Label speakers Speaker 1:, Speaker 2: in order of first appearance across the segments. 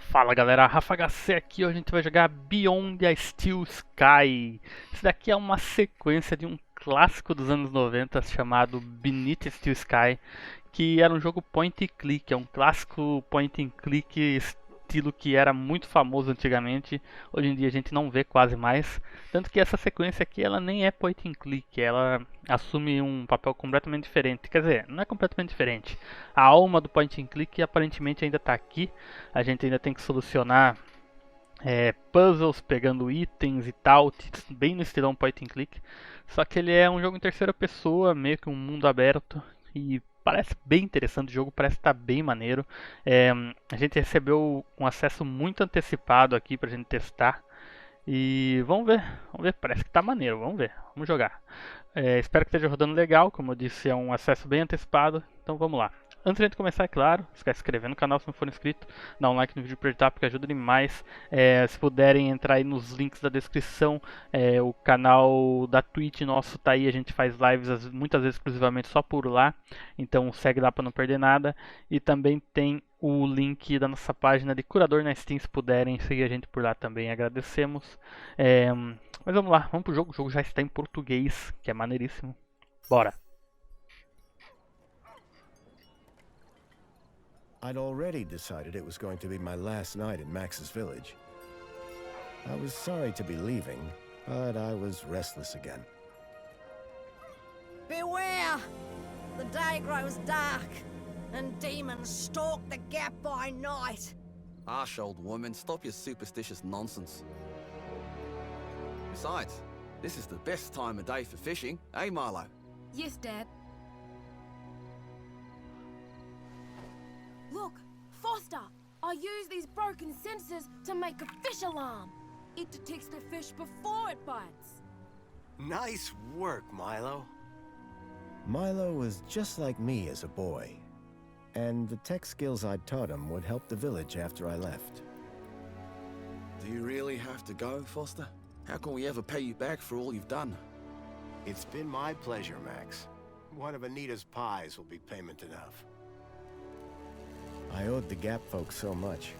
Speaker 1: Fala galera, Rafa HC aqui, hoje a gente vai jogar Beyond the Steel Sky. Isso daqui é uma sequência de um clássico dos anos 90 chamado Beneath the Steel Sky, que era um jogo point and click, é um clássico point and click estilo que era muito famoso antigamente, hoje em dia a gente não vê quase mais, tanto que essa sequência aqui ela nem é point and click, ela assume um papel completamente diferente, quer dizer, não é completamente diferente, a alma do point and click aparentemente ainda está aqui, a gente ainda tem que solucionar puzzles, pegando itens e tal, bem no estilão point and click. Só que ele é um jogo em terceira pessoa, meio que um mundo aberto. E parece bem interessante, o jogo parece estar bem maneiro. A gente recebeu um acesso muito antecipado aqui pra gente testar. E vamos ver, parece que tá maneiro, vamos jogar. Espero que esteja rodando legal, como eu disse, é um acesso bem antecipado, então vamos lá. Antes de a gente começar, é claro, não esquece de se inscrever no canal se não for inscrito, dá um like no vídeo para editar porque ajuda demais. Se puderem entrar aí nos links da descrição, o canal da Twitch nosso tá aí, a gente faz lives muitas vezes exclusivamente só por lá, então segue lá para não perder nada. E também tem o link da nossa página de curador na Steam, se puderem seguir a gente por lá também, agradecemos. Mas vamos lá, vamos pro jogo, o jogo já está em português, que é maneiríssimo. Bora!
Speaker 2: I'd already decided it was going to be my last night in Max's village. I was sorry to be leaving, but I was restless again.
Speaker 3: Beware! The day grows dark, and demons stalk the gap by night.
Speaker 4: Harsh, old woman, stop your superstitious nonsense. Besides, this is the best time of day for fishing, eh, Milo?
Speaker 5: Yes, Dad. Look, Foster! I use these broken sensors to make a fish alarm. It detects the fish before it bites.
Speaker 6: Nice work, Milo.
Speaker 2: Milo was just like me as a boy, and the tech skills I'd taught him would help the village after I left.
Speaker 4: Do you really have to go, Foster? How can we ever pay you back for all you've done?
Speaker 6: It's been my pleasure, Max. One of Anita's pies will be payment enough.
Speaker 2: I owed the Gap folks so much.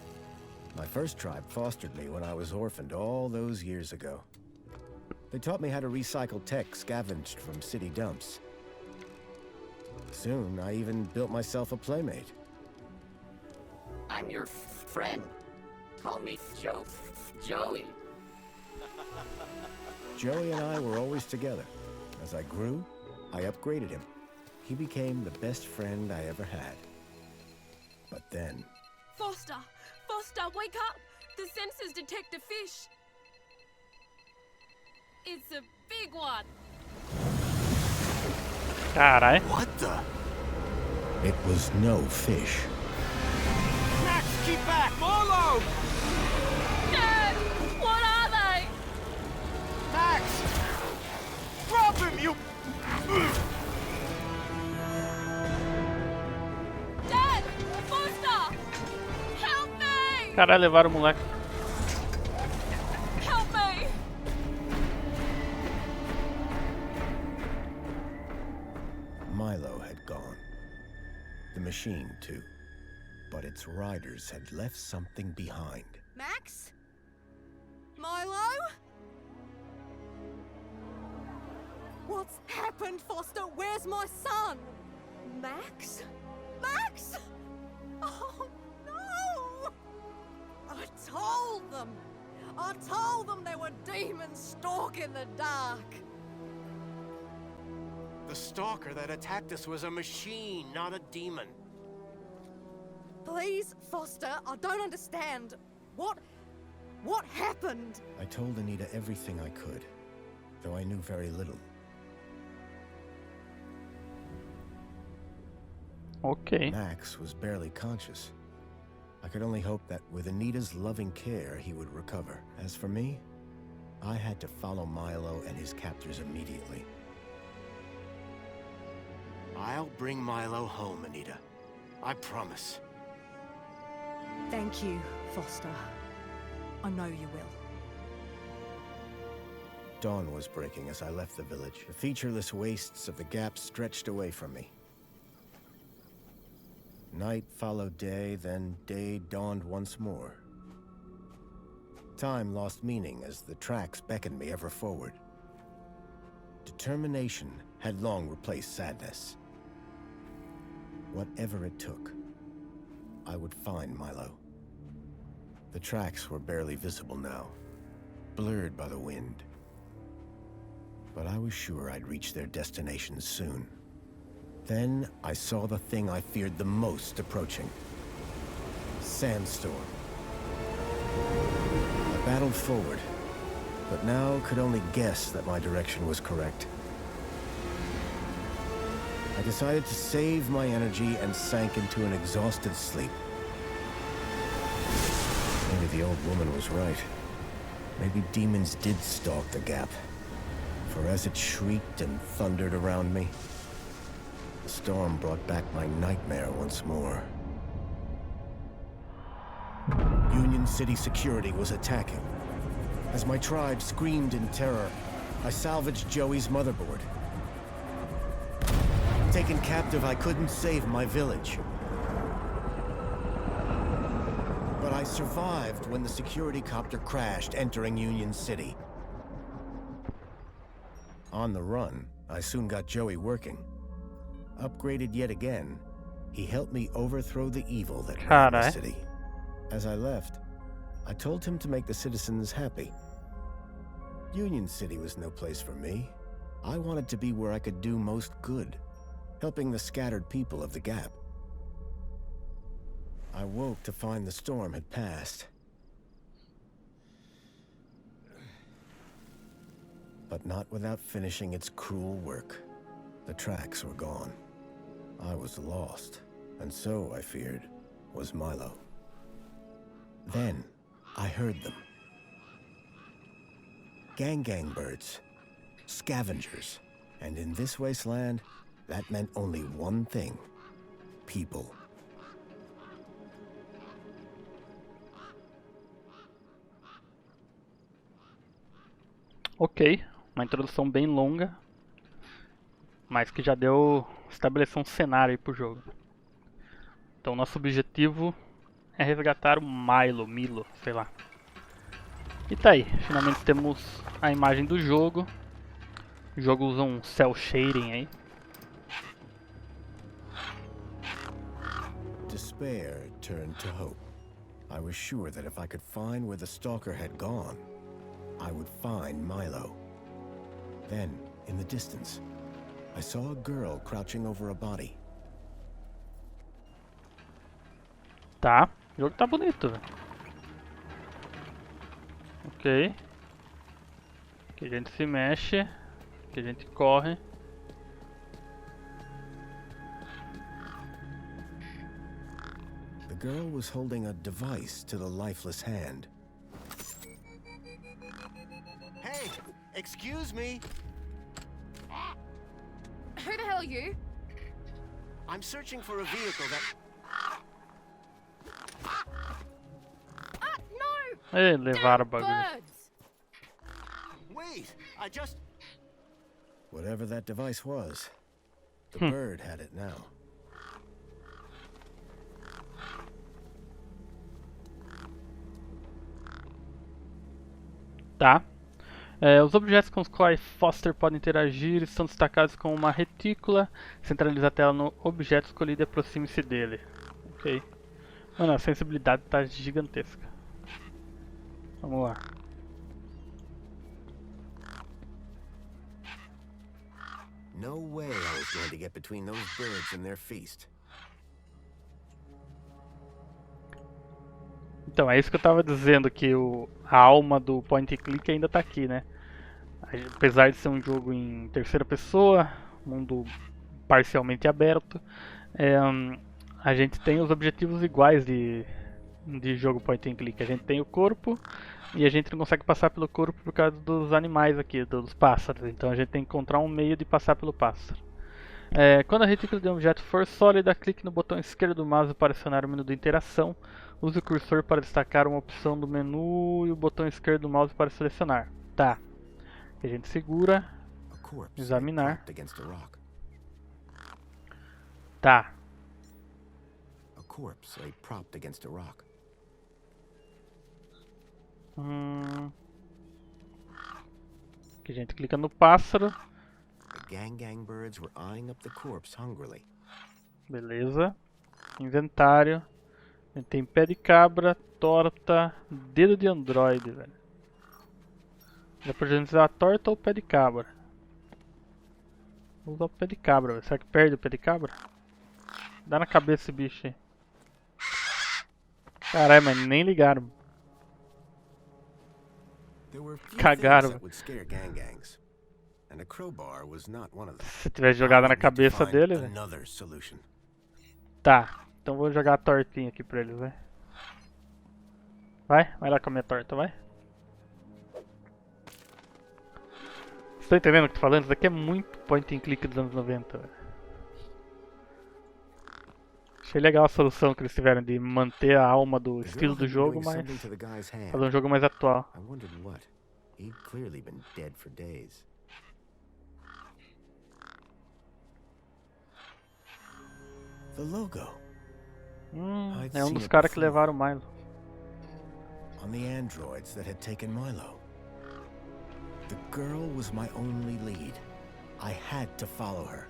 Speaker 2: My first tribe fostered me when I was orphaned all those years ago. They taught me how to recycle tech scavenged from city dumps. Soon, I even built myself a playmate.
Speaker 7: I'm your friend. Call me Joey.
Speaker 2: Joey and I were always together. As I grew, I upgraded him. He became the best friend I ever had. But then...
Speaker 5: Foster! Foster, wake up! The sensors detect a fish. It's a big one.
Speaker 1: Carai.
Speaker 6: What the?
Speaker 2: It was no fish.
Speaker 6: Max, keep back! Milo!
Speaker 5: Dad! What are they?
Speaker 6: Max! Drop him, you...
Speaker 5: Dad! Foster! Help me!
Speaker 1: Caralho, levaram o moleque.
Speaker 5: Help me!
Speaker 2: Milo had gone. The machine, too. But its riders had left something behind.
Speaker 3: Max? Milo? What's happened, Foster? Where's my son? Max? Max? Oh, no! I told them there were demons stalking the dark.
Speaker 6: The stalker that attacked us was a machine, not a demon.
Speaker 3: Please, Foster, I don't understand. What happened?
Speaker 2: I told Anita everything I could, though I knew very little.
Speaker 1: Ok.
Speaker 2: Max was barely conscious. I could only hope that with Anita's loving care, he would recover. As for me, I had to follow Milo and his captors immediately.
Speaker 6: I'll bring Milo home, Anita. I promise.
Speaker 3: Thank you, Foster. I know you will.
Speaker 2: Dawn was breaking as I left the village. The featureless wastes of the Gap stretched away from me. Night followed day, then day dawned once more. Time lost meaning as the tracks beckoned me ever forward. Determination had long replaced sadness. Whatever it took, I would find Milo. The tracks were barely visible now, blurred by the wind. But I was sure I'd reach their destination soon. Then I saw the thing I feared the most approaching. Sandstorm. I battled forward, but now could only guess that my direction was correct. I decided to save my energy and sank into an exhausted sleep. Maybe the old woman was right. Maybe demons did stalk the gap. For as it shrieked and thundered around me, the storm brought back my nightmare once more. Union City security was attacking. As my tribe screamed in terror, I salvaged Joey's motherboard. Taken captive, I couldn't save my village. But I survived when the security copter crashed, entering Union City. On the run, I soon got Joey working. Upgraded yet again, he helped me overthrow the evil that ran the city. As I left, I told him to make the citizens happy. Union City was no place for me. I wanted to be where I could do most good, helping the scattered people of the Gap. I woke to find the storm had passed. But not without finishing its cruel work. The tracks were gone. I was lost, and so, I feared, was Milo. Then, I heard them. Gang birds, scavengers, and in this wasteland, that meant only one thing: people.
Speaker 1: Ok, uma introdução bem longa, mas que já deu estabelecer um cenário aí pro jogo. Então nosso objetivo é resgatar o Milo, sei lá. E tá aí, finalmente temos a imagem do jogo. O jogo usa um cel shading aí.
Speaker 2: Despair turned to hope. I was sure that if I could find where the stalker had gone, I would find Milo. Then, in the distance, I saw a girl crouching over a body.
Speaker 1: Tá, o jogo tá bonito, velho. Ok. Aqui a gente se mexe. Aqui a gente corre.
Speaker 2: The girl was holding a device to the lifeless hand. Hey, excuse me.
Speaker 5: Who the hell are you?
Speaker 2: I'm searching for a vehicle that...
Speaker 5: No!
Speaker 1: Ei, levaram o
Speaker 5: Damn
Speaker 1: bagulho.
Speaker 5: birds!
Speaker 2: Wait, I just... Whatever that device was, the bird had it now.
Speaker 1: Tá. Os objetos com os quais Foster pode interagir estão destacados com uma retícula. Centralize a tela no objeto escolhido e aproxime-se dele. Ok. Mano, a sensibilidade tá gigantesca. Vamos lá.
Speaker 2: No way I was going to get between those birds and their feast.
Speaker 1: Então, é isso que eu tava dizendo, que a alma do point and click ainda tá aqui, né? Apesar de ser um jogo em terceira pessoa, mundo parcialmente aberto, a gente tem os objetivos iguais de jogo point and click. A gente tem o corpo e a gente não consegue passar pelo corpo por causa dos animais aqui, dos pássaros. Então a gente tem que encontrar um meio de passar pelo pássaro. Quando a retícula de um objeto for sólida, clique no botão esquerdo do mouse para acionar o menu de interação. Use o cursor para destacar uma opção do menu e o botão esquerdo do mouse para selecionar. Tá. A gente segura. Examinar. Tá. Aqui a gente clica no pássaro.
Speaker 6: The gang birds were eyeing up the corpse hungrily.
Speaker 1: Beleza. Inventário. A gente tem pé de cabra, torta, dedo de androide, velho. Dá pra gente usar a torta ou o pé de cabra? Vou usar o pé de cabra, velho. Será que perde o pé de cabra? Dá na cabeça esse bicho aí. Caralho, mas nem ligaram.
Speaker 6: There were few
Speaker 1: Cagaram.
Speaker 6: things that would scare gangs, and a crowbar was not one of them.
Speaker 1: Se tivesse jogado
Speaker 6: I
Speaker 1: na
Speaker 6: would need to
Speaker 1: cabeça
Speaker 6: find
Speaker 1: dele, velho.
Speaker 6: another solution.
Speaker 1: Tá, então vou jogar a tortinha aqui pra eles, vai. Vai lá com a minha torta, vai. Vocês estão entendendo o que eu tô falando? Isso daqui é muito point and click dos anos 90, velho. Achei legal a solução que eles tiveram de manter a alma do
Speaker 6: The
Speaker 1: estilo
Speaker 6: girl
Speaker 1: do
Speaker 6: had been
Speaker 1: jogo,
Speaker 6: doing
Speaker 1: mas
Speaker 6: something to the guy's hand.
Speaker 1: fazer um jogo mais atual.
Speaker 6: I wondered what. He'd clearly been dead for days. The logo
Speaker 1: É um dos caras que levaram o Milo.
Speaker 6: on the androids that had taken Milo. The girl was my only lead. I had to follow her.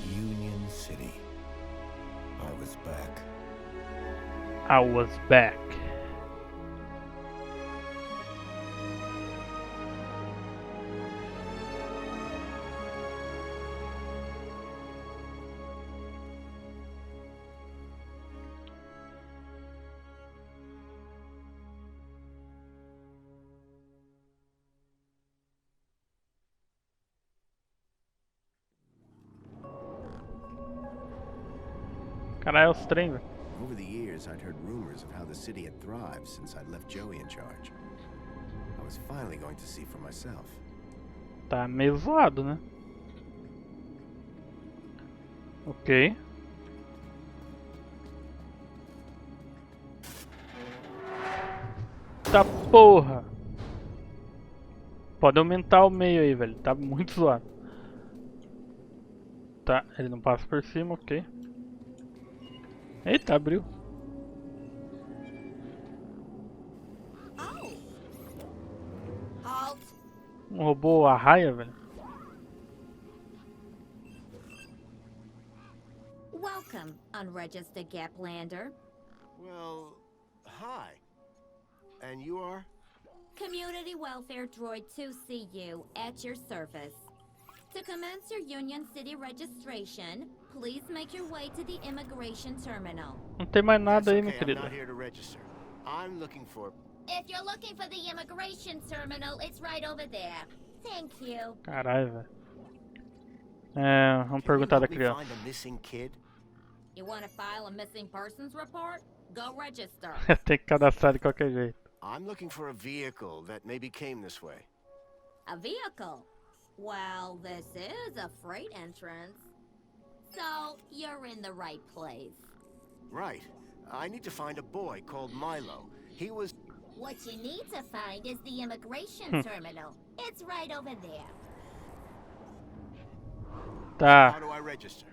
Speaker 6: Union City. I was back.
Speaker 1: I was back. Caralho, é os trem, velho.
Speaker 6: Over the years, I'd heard rumors of how the city had thrived since I'd left Joey in charge. I was finally going to see for myself.
Speaker 1: Tá meio zoado, né? Ok. Tá porra! Pode aumentar o meio aí, velho. Tá muito zoado. Tá, ele não passa por cima, ok. Eita, abriu.
Speaker 3: Halt!
Speaker 1: Um robô arraia, velho.
Speaker 8: Welcome, unregistered Gaplander.
Speaker 6: Well, hi. And you are?
Speaker 8: Community Welfare Droid 2CU at your service. To commence your Union City registration, please make your way to the immigration terminal.
Speaker 1: Não tem mais nada
Speaker 6: That's
Speaker 1: aí,
Speaker 6: okay,
Speaker 1: meu
Speaker 6: I'm
Speaker 1: querido.
Speaker 6: not here to register. I'm looking for...
Speaker 8: If you're looking for the immigration terminal, it's right over there. Thank you.
Speaker 1: Caralho, velho. É, vamos
Speaker 6: Can you
Speaker 1: perguntar da
Speaker 6: help me
Speaker 1: criança.
Speaker 6: find a missing kid?
Speaker 8: You want to file a missing persons report? Go register.
Speaker 1: Tem que cadastrar de qualquer jeito.
Speaker 6: I'm looking for a vehicle that maybe came this way.
Speaker 8: A vehicle? Well, this is a freight entrance. So, you're in the right place.
Speaker 6: Right. I need to find a boy called Milo. He was...
Speaker 8: What you need to find is the immigration terminal. It's right over there.
Speaker 1: Tá.
Speaker 6: How do I register?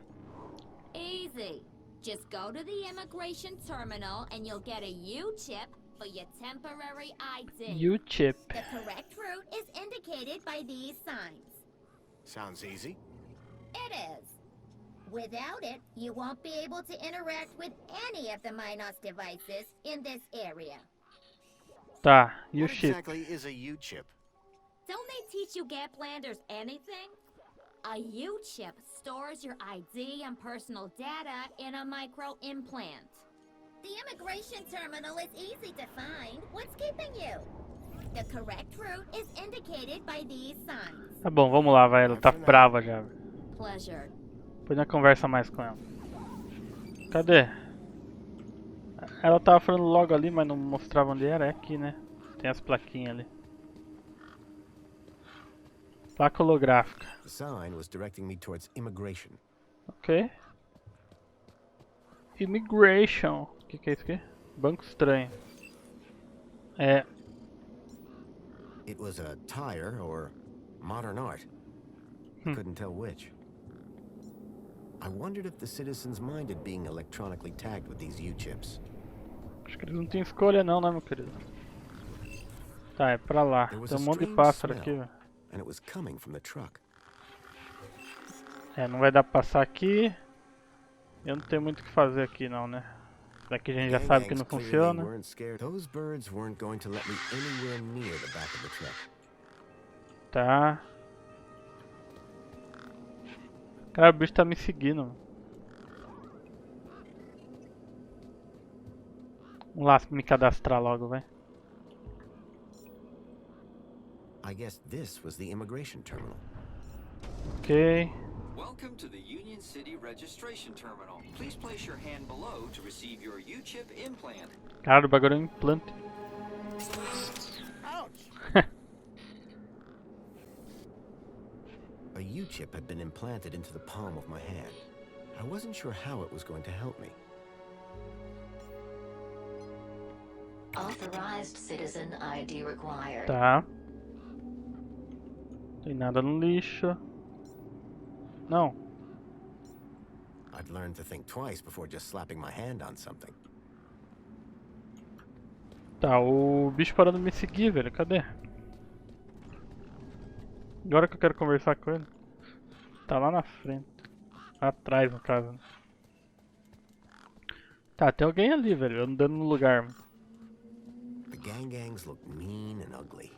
Speaker 8: Easy. Just go to the immigration terminal and you'll get a U-chip for your temporary ID.
Speaker 1: U-chip.
Speaker 8: The correct route is indicated by these signs.
Speaker 6: Sounds easy.
Speaker 8: It is. Without it, you won't be able to interact with any of the Minos devices in this area.
Speaker 1: Tá,
Speaker 6: What
Speaker 1: U-chip.
Speaker 6: exactly is a U-chip?
Speaker 8: Don't they teach you Gaplanders anything? A U-chip stores your ID and personal data in a micro-implant. The immigration terminal is easy to find. What's keeping you? The correct route is indicated by these signs.
Speaker 1: Tá bom, vamos lá, vai. Ela tá brava já.
Speaker 8: Pleasure.
Speaker 1: Depois não conversa mais com ela. Cadê? Ela tava falando logo ali, mas não mostrava onde era. É aqui, né? Tem as plaquinhas ali. Placa holográfica.
Speaker 6: The sign was directing me towards immigration.
Speaker 1: Ok. Immigration. O que é isso aqui? Banco estranho. É.
Speaker 6: It was a tire or modern art. I couldn't tell which.
Speaker 2: I wondered if the citizens minded being electronically tagged with these U-chips.
Speaker 1: Acho que eles não têm escolha não, né, meu querido? Tá, é pra lá.
Speaker 2: There was
Speaker 1: Tem
Speaker 2: a
Speaker 1: um monte de
Speaker 2: strange
Speaker 1: pássaro
Speaker 2: smell,
Speaker 1: aqui, velho.
Speaker 2: and it was coming from the truck.
Speaker 1: É, não vai dar pra passar aqui. Eu não tenho muito o que fazer aqui não, né? Daqui a gente já sabe que não
Speaker 2: Clearly
Speaker 1: funciona.
Speaker 2: weren't scared. Those birds weren't going to let me anywhere near the back of the truck.
Speaker 1: Tá. Cara, o bicho tá me seguindo. Vamos lá me cadastrar logo, vai.
Speaker 2: I guess this was the immigration terminal.
Speaker 1: Ok.
Speaker 9: Welcome to the Union City Registration Terminal. Please place your hand below to receive your U-chip implant.
Speaker 1: Cara, o bagulho é um implante.
Speaker 2: A U-chip had been implanted into the palm of my hand. I wasn't sure how it was going to help me.
Speaker 10: Authorized citizen ID required.
Speaker 1: Tá. Tem nada no lixo. Não.
Speaker 2: I'd learned to think twice before just slapping my hand on something.
Speaker 1: Tá, o bicho parou de me seguir, velho. Cadê? Agora que eu quero conversar com ele. Tá lá na frente. Atrás, no caso. Né? Tá, tem alguém ali, velho. Andando no lugar.
Speaker 2: The gangs look mean and ugly.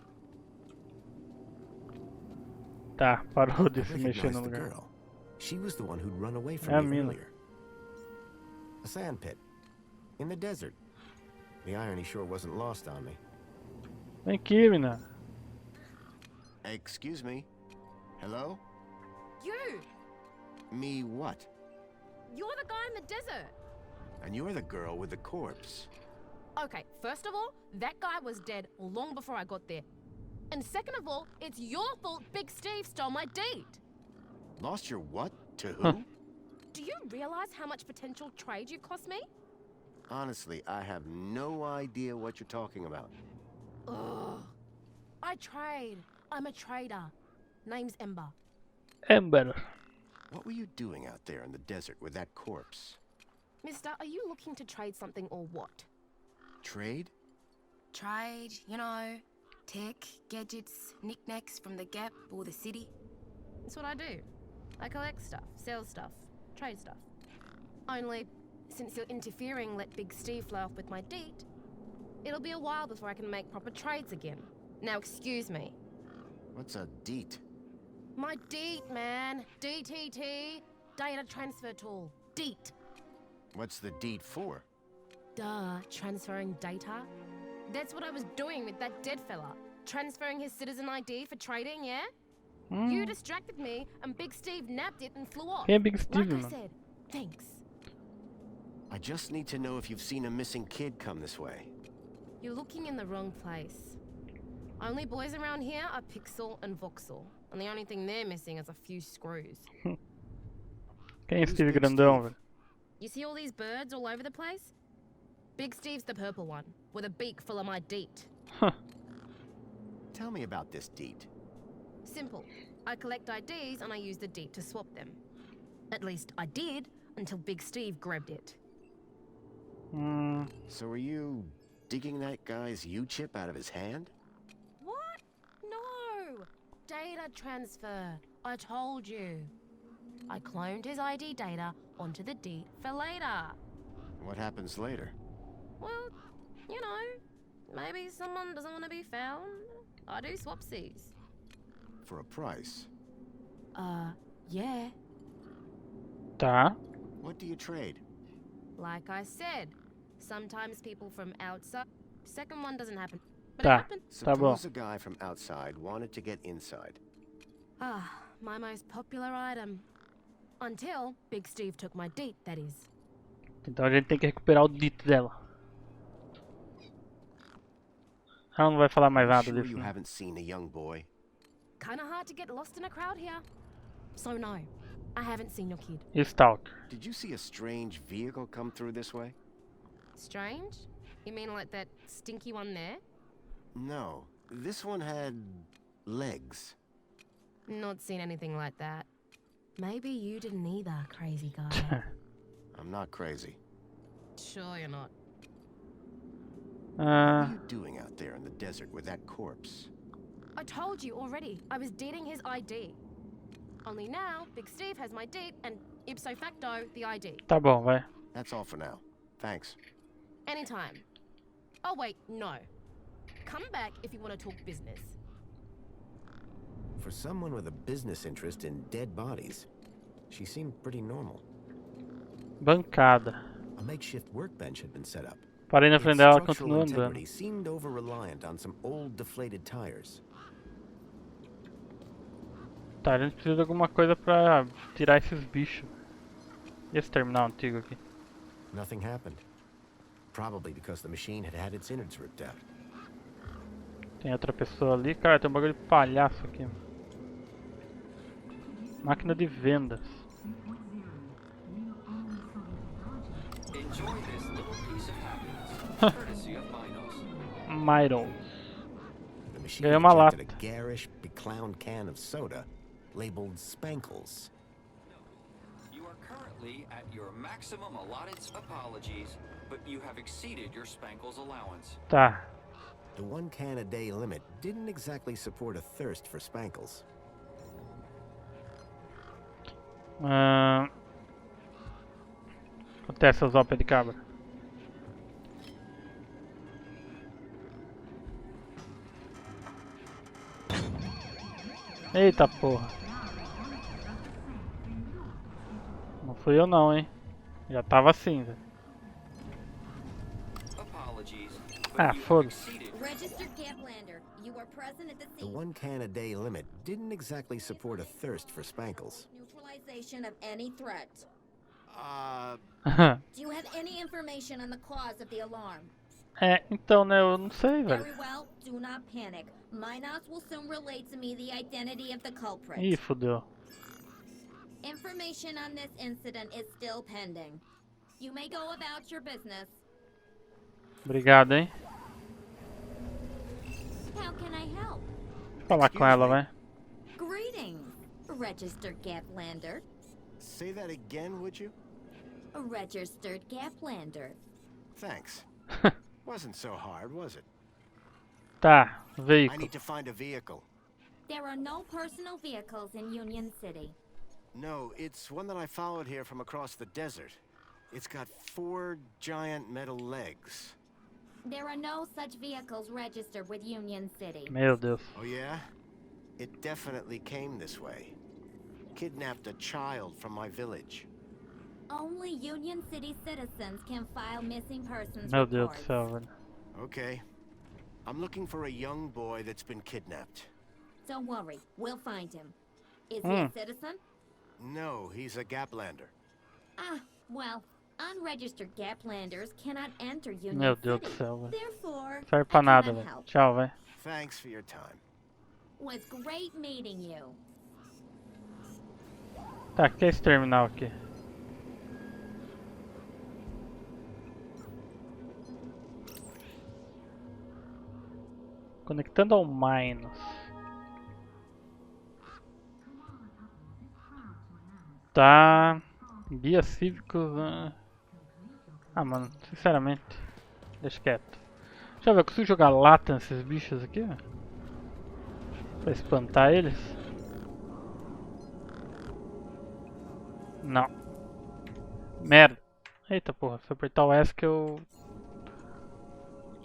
Speaker 1: Tá, parou de
Speaker 2: I
Speaker 1: se mexer no
Speaker 2: recognized the
Speaker 1: lugar.
Speaker 2: girl. She was the one who'd run away
Speaker 1: É
Speaker 2: from
Speaker 1: a
Speaker 2: me
Speaker 1: mina.
Speaker 2: earlier. A sand pit. In the desert. The irony sure wasn't lost on me.
Speaker 1: Vem aqui, mina.
Speaker 2: Excuse me. Hello?
Speaker 5: You!
Speaker 2: Me what?
Speaker 5: You're the guy in the desert!
Speaker 2: And you're the girl with the corpse.
Speaker 5: Okay, first of all, that guy was dead long before I got there. And second of all, it's your fault Big Steve stole my date!
Speaker 2: Lost your what? To who?
Speaker 5: Do you realize how much potential trade you've cost me?
Speaker 2: Honestly, I have no idea what you're talking about.
Speaker 5: Ugh. I trade. I'm a trader. Name's Ember.
Speaker 1: Ember.
Speaker 2: What were you doing out there in the desert with that corpse?
Speaker 5: Mister, are you looking to trade something or what?
Speaker 2: Trade?
Speaker 5: Trade, you know, tech, gadgets, knickknacks from the Gap or the city. That's what I do. I collect stuff, sell stuff, trade stuff. Only, since you're interfering, let Big Steve fly off with my deet, it'll be a while before I can make proper trades again. Now excuse me.
Speaker 2: What's a deet?
Speaker 5: My deet, man. DTT. Data transfer tool. Deet.
Speaker 2: What's the deet for?
Speaker 5: Duh, transferring data. That's what I was doing with that dead fella. Transferring his citizen ID for trading, yeah? You distracted me, and Big Steve nabbed it and flew off.
Speaker 1: Quem é Big Steve,
Speaker 5: Like I
Speaker 1: mano?
Speaker 5: said, thanks.
Speaker 2: I just need to know if you've seen a missing kid come this way.
Speaker 5: You're looking in the wrong place. Only boys around here are Pixel and Voxel, and the only thing they're missing is a few screws.
Speaker 1: Quem é Steve grandão, velho?
Speaker 5: You see all these birds all over the place? Big Steve's the purple one, with a beak full of my deet.
Speaker 2: Tell me about this deet.
Speaker 5: Simple. I collect IDs and I use the deet to swap them. At least I did, until Big Steve grabbed it.
Speaker 2: So are you digging that guy's U-chip out of his hand?
Speaker 5: What? No! Data transfer. I told you. I cloned his ID data onto the deet for later.
Speaker 2: What happens later?
Speaker 5: Well, you know, maybe someone doesn't want to be found. I do swapsies.
Speaker 2: For a price.
Speaker 5: Yeah.
Speaker 1: Tá.
Speaker 2: What do you trade?
Speaker 5: Like I said, sometimes people from outside. Second one doesn't happen. But
Speaker 1: Tá.
Speaker 5: it happened.
Speaker 1: Tá bom.
Speaker 2: Suppose a guy from outside wanted to get inside.
Speaker 5: Ah, my most popular item. Until Big Steve took my deet, that is.
Speaker 1: Então a gente tem que recuperar o dito dela. Ela não vai falar mais nada
Speaker 2: Sure
Speaker 1: disso,
Speaker 2: you
Speaker 1: né?
Speaker 2: haven't seen a young boy?
Speaker 5: Kinda hard to get lost in a crowd here. So no, I haven't seen your kid.
Speaker 1: Stalker.
Speaker 2: Did you see a strange vehicle come through this way?
Speaker 5: Strange? You mean like that stinky one there?
Speaker 2: No. This one had legs.
Speaker 5: Not seen anything like that. Maybe you didn't either, crazy guy.
Speaker 2: I'm not crazy.
Speaker 5: Sure you're not.
Speaker 2: What are you doing out there in the desert with that corpse?
Speaker 5: I told you already, I was dating his ID. Only now, Big Steve has my date and ipso facto the ID.
Speaker 1: Tá bom, vai.
Speaker 2: That's all for now. Thanks.
Speaker 5: Anytime. Oh wait, no. Come back if you want to talk business.
Speaker 2: For someone with a business interest in dead bodies, she seemed pretty normal.
Speaker 1: Bancada.
Speaker 2: A makeshift workbench had been set up.
Speaker 1: Parei na
Speaker 2: Its
Speaker 1: frente dela,
Speaker 2: structural
Speaker 1: continua andando.
Speaker 2: integrity seemed over-reliant on some old deflated tires.
Speaker 1: Tá, a gente precisa de alguma coisa pra tirar esses bichos. E esse terminal antigo aqui?
Speaker 2: Nothing happened. Probably because the machine had had its innards ripped out.
Speaker 1: Tem outra pessoa ali. Cara, tem um bagulho de palhaço aqui. Máquina de vendas.
Speaker 9: Enjoy this little piece of happiness, courtesy of
Speaker 1: Myros.
Speaker 2: The machine
Speaker 1: Ganhei uma lata.
Speaker 2: ejected a garish, beclowned can of soda labeled Spankles.
Speaker 9: You are currently at your maximum allotted apologies, but you have exceeded your Spankles allowance.
Speaker 1: Tá.
Speaker 2: The 1 can a day limit didn't exactly support a thirst for Spankles.
Speaker 1: Acontece usar o pé de cabra. Eita porra. Não fui eu não, hein. Já tava assim, velho. Ah, foda-se.
Speaker 8: Registered Gaplander, you are present at the
Speaker 2: The
Speaker 8: scene.
Speaker 2: 1 can a day limit didn't exactly support a thirst for Spankles.
Speaker 8: Neutralization of any threat.
Speaker 1: Do
Speaker 8: you have any information on the cause of the alarm?
Speaker 1: Então, né, eu não sei, velho.
Speaker 8: Very well, do not panic. Minos will soon relate to me the identity of the culprit.
Speaker 1: Ih, fodeu.
Speaker 8: Information on this incident is still pending. You may go about your business.
Speaker 1: Obrigado, hein.
Speaker 8: How can I help?
Speaker 1: Falar com ela, vai.
Speaker 8: Greetings, registered Gaplander.
Speaker 2: Say that again, would you?
Speaker 8: A registered Gaplander.
Speaker 2: Thanks. Wasn't so hard, was it?
Speaker 1: Tá,
Speaker 2: I
Speaker 1: veículo.
Speaker 2: need to find a vehicle.
Speaker 8: There are no personal vehicles in Union City.
Speaker 2: No, it's one that I followed here from across the desert. It's got 4 giant metal legs.
Speaker 8: There are no such vehicles registered with Union City.
Speaker 1: Meu Deus.
Speaker 2: Oh yeah? It definitely came this way. Kidnapped a child from my village.
Speaker 8: Only Union City citizens can file missing persons
Speaker 1: Meu Deus do
Speaker 8: reports.
Speaker 1: céu, velho.
Speaker 2: Okay. I'm looking for a young boy that's been kidnapped.
Speaker 8: Don't worry, we'll find him. Is he a citizen?
Speaker 2: No, he's a Gaplander.
Speaker 8: Ah, well, unregistered Gaplanders cannot enter Union
Speaker 1: Meu Deus do
Speaker 8: City.
Speaker 1: céu, velho.
Speaker 8: Therefore,
Speaker 1: Serve
Speaker 8: I
Speaker 1: pra nada,
Speaker 8: cannot
Speaker 1: velho.
Speaker 8: help.
Speaker 1: Tchau, vai.
Speaker 2: Thanks for your time.
Speaker 8: Was great meeting you.
Speaker 1: Tá, que é esse terminal aqui? Conectando ao Minos. Tá. Guia cívicos. Ah, mano, sinceramente. Deixa quieto. Deixa eu ver, eu consigo jogar lata nesses bichos aqui? Pra espantar eles? Não. Merda. Eita porra, se eu apertar o S que eu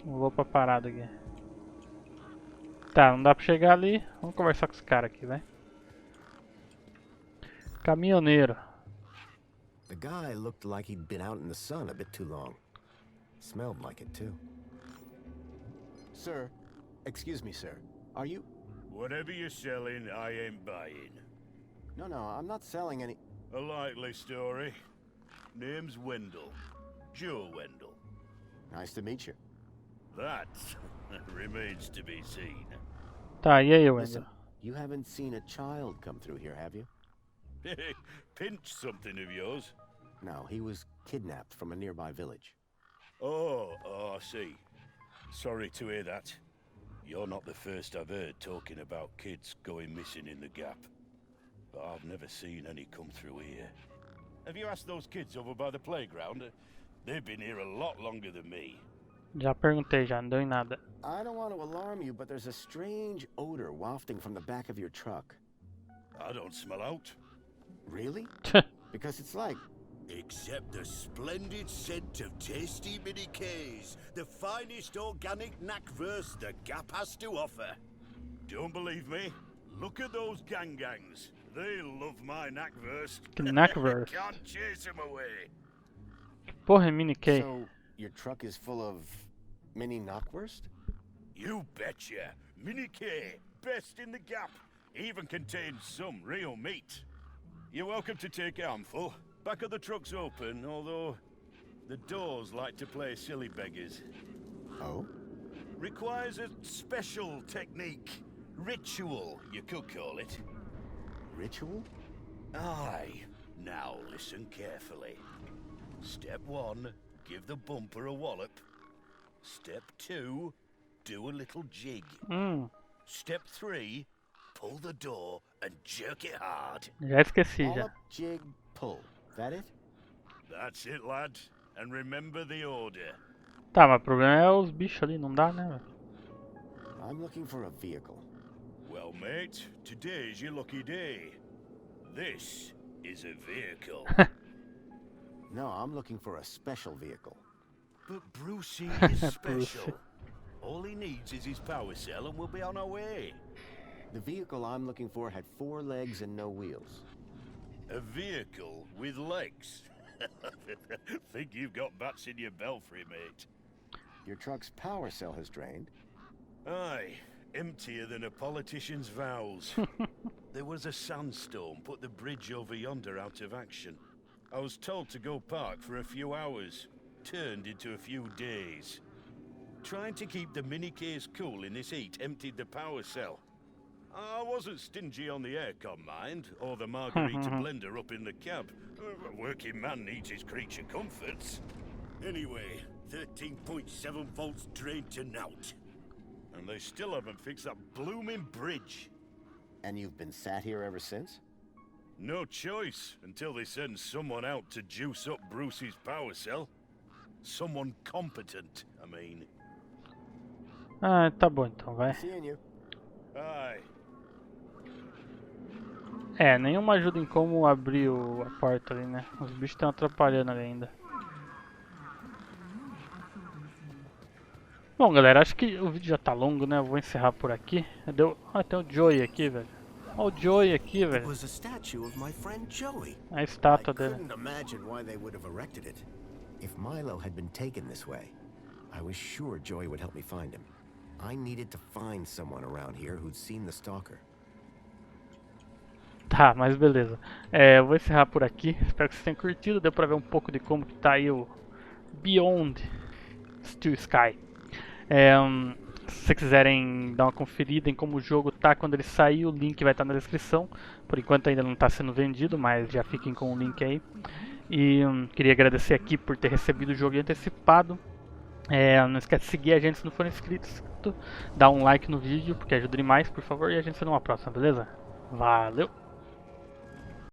Speaker 1: vou pra parada aqui. Tá, não dá pra chegar ali. Vamos conversar com esse cara aqui, vai. Caminhoneiro.
Speaker 2: The guy looked like he'd been out in the sun a bit too long. Smelled like it too. Sir, excuse me, sir. Are you...
Speaker 11: Whatever you're selling, I ain't buying.
Speaker 2: No, I'm not selling any...
Speaker 11: A likely story. Name's Wendell. Joe Wendell.
Speaker 2: Nice to meet you.
Speaker 11: That remains to be seen.
Speaker 1: Tá, e aí,
Speaker 2: Listen,
Speaker 1: Wendell?
Speaker 2: you haven't seen a child come through here, have you?
Speaker 11: Pinch something of yours?
Speaker 2: No, he was kidnapped from a nearby village.
Speaker 11: Oh, I see. Sorry to hear that. You're not the first I've heard talking about kids going missing in the Gap. I've never seen any come through here. Have you asked those kids over by the playground? They've been here a lot longer than me.
Speaker 1: Já perguntei, já não deu em nada.
Speaker 2: I don't want to alarm you, but there's a strange odor wafting from the back of your truck.
Speaker 11: I don't smell out.
Speaker 2: Really? Because it's like...
Speaker 11: Except the splendid scent of tasty mini K's, the finest organic knackverse the Gap has to offer. Don't believe me? Look at those gangs. They love my knackverse.
Speaker 1: Knackverse.
Speaker 11: Can't chase them away.
Speaker 1: Porra, é mini K.
Speaker 2: So, your truck is full of mini knockwurst?
Speaker 11: You betcha. Mini K, best in the Gap. Even contains some real meat. You're welcome to take a handful. Back of the truck's open, although the doors like to play silly beggars.
Speaker 2: Oh?
Speaker 11: Requires a special technique. Ritual, you could call it.
Speaker 2: Ritual?
Speaker 11: Aye. Now listen carefully. Step 1, give the bumper a wallop. Step 2, do a little jig. Step 3, pull the door and jerk it hard.
Speaker 1: Já esqueci, já.
Speaker 2: Wallop, jig, pull. That it?
Speaker 11: That's it, lad. And remember the order.
Speaker 1: Tá, mas o problema é os bichos ali, não dá, né, velho?
Speaker 2: I'm looking for a vehicle.
Speaker 11: Well, mate, today's your lucky day. This is a vehicle.
Speaker 2: No, I'm looking for a special vehicle.
Speaker 11: But Brucey is special. All he needs is his power cell and we'll be on our way.
Speaker 2: The vehicle I'm looking for had 4 legs and no wheels.
Speaker 11: A vehicle with legs? Think you've got bats in your belfry, mate.
Speaker 2: Your truck's power cell has drained.
Speaker 11: Aye, emptier than a politician's vows. There was a sandstorm put the bridge over yonder out of action. I was told to go park for a few hours. Turned into a few days. Trying to keep the mini case cool in this heat emptied the power cell. I wasn't stingy on the aircon, mind, or the margarita blender up in the cab. A working man needs his creature comforts. Anyway, 13.7 volts drained to naught. And they still haven't fixed that blooming bridge.
Speaker 2: And you've been sat here ever since?
Speaker 11: No choice, until they send someone out to juice up Brucey's power cell. Someone competent, I mean.
Speaker 1: Ah, tá bom então, vai.
Speaker 2: Seeing you.
Speaker 11: Aye.
Speaker 1: É, nenhuma ajuda em como abrir a porta ali, né? Os bichos estão atrapalhando ali ainda. Bom, galera, acho que o vídeo já tá longo, né? Eu vou encerrar por aqui. Ah, tem o Joey aqui, velho. Olha o Joey aqui, velho. A estátua dele.
Speaker 2: If Milo had been taken this way, I was sure Joey would help me find him. I needed to find someone around here who'd seen the stalker.
Speaker 1: Tá, mas beleza. Eu vou encerrar por aqui. Espero que vocês tenham curtido. Deu pra ver um pouco de como que tá aí o Beyond Steel Sky. Se vocês quiserem dar uma conferida em como o jogo tá quando ele sair, o link vai estar na descrição. Por enquanto ainda não está sendo vendido, mas já fiquem com o link aí. E queria agradecer aqui por ter recebido o jogo antecipado. Não esquece de seguir a gente se não for inscrito. Dá um like no vídeo, porque ajuda demais, por favor. E a gente se vê numa próxima, beleza? Valeu!